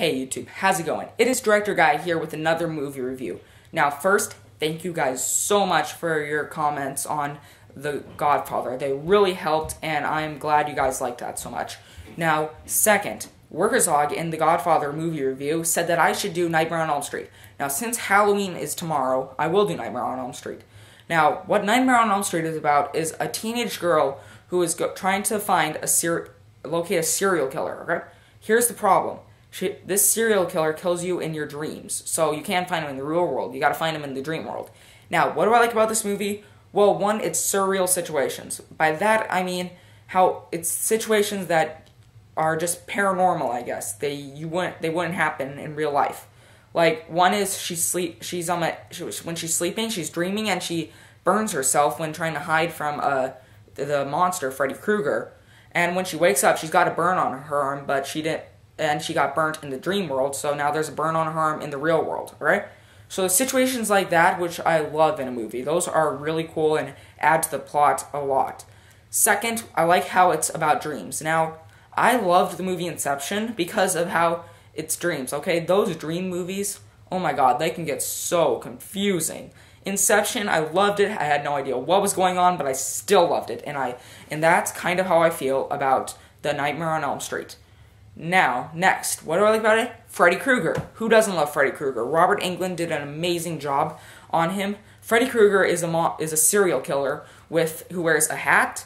Hey YouTube, how's it going? It is Director Guy here with another movie review. Now first, thank you guys so much for your comments on The Godfather. They really helped and I'm glad you guys liked that so much. Now second, TheRealWurzog in The Godfather movie review said that I should do Nightmare on Elm Street. Now since Halloween is tomorrow, I will do Nightmare on Elm Street. Now what Nightmare on Elm Street is about is a teenage girl who is trying to find locate a serial killer, okay? Here's the problem. This serial killer kills you in your dreams, so you can't find him in the real world. You gotta find him in the dream world. Now, what do I like about this movie? Well, one, it's surreal situations. By that, I mean how it's situations that are just paranormal, I guess. They wouldn't happen in real life. Like, one is when she's sleeping, she's dreaming, and she burns herself when trying to hide from the monster, Freddy Krueger. And when she wakes up, she's got a burn on her arm, but she got burnt in the dream world, so now there's a burn on her arm in the real world, right? So situations like that, which I love in a movie, those are really cool and add to the plot a lot. Second, I like how it's about dreams. Now, I loved the movie Inception because of how it's dreams, okay? Those dream movies, oh my god, they can get so confusing. Inception, I loved it. I had no idea what was going on, but I still loved it. And that's kind of how I feel about the Nightmare on Elm Street. Now, next, what do I like about it? Freddy Krueger. Who doesn't love Freddy Krueger? Robert Englund did an amazing job on him. Freddy Krueger is a serial killer who wears a hat,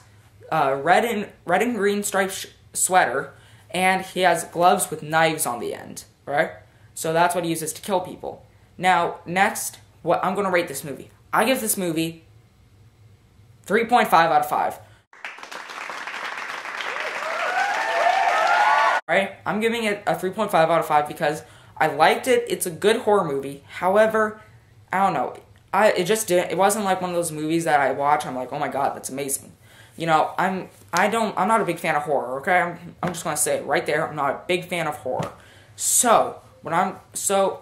red and green striped sweater, and he has gloves with knives on the end, right? So that's what he uses to kill people. Now, next, what I'm going to rate this movie. I give this movie 3.5 out of 5. Right? I'm giving it a 3.5 out of 5 because I liked it. It's a good horror movie. However, I don't know. It wasn't like one of those movies that I watch. I'm like, oh my god, that's amazing. You know, I'm not a big fan of horror. Okay, I'm just gonna say it right there. I'm not a big fan of horror. So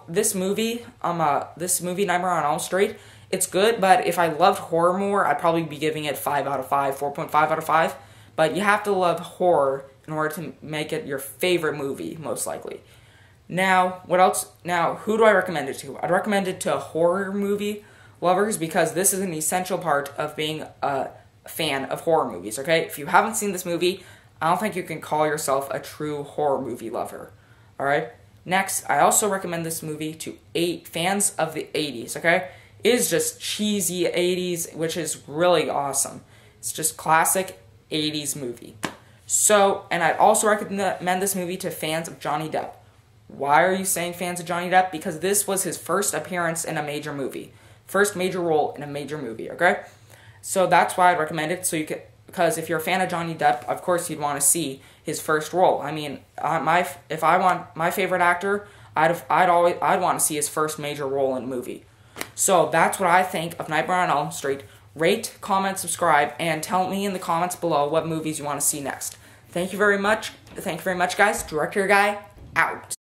this movie, Nightmare on Elm Street, it's good. But if I loved horror more, I'd probably be giving it 5 out of 5, 4.5 out of 5. But you have to love horror in order to make it your favorite movie, most likely. Now, what else? Now, who do I recommend it to? I'd recommend it to horror movie lovers because this is an essential part of being a fan of horror movies, okay? If you haven't seen this movie, I don't think you can call yourself a true horror movie lover, alright? Next, I also recommend this movie to fans of the 80s, okay? It is just cheesy 80s, which is really awesome. It's just classic 80s movie. So, and I'd also recommend this movie to fans of Johnny Depp. Why are you saying fans of Johnny Depp? Because this was his first appearance in a major movie. First major role in a major movie, okay? So that's why I'd recommend it, because if you're a fan of Johnny Depp, of course you'd want to see his first role. I mean, if I want my favorite actor, I'd want to see his first major role in a movie. So that's what I think of Nightmare on Elm Street. Rate, comment, subscribe, and tell me in the comments below what movies you want to see next. Thank you very much. Thank you very much, guys. Director Guy, out.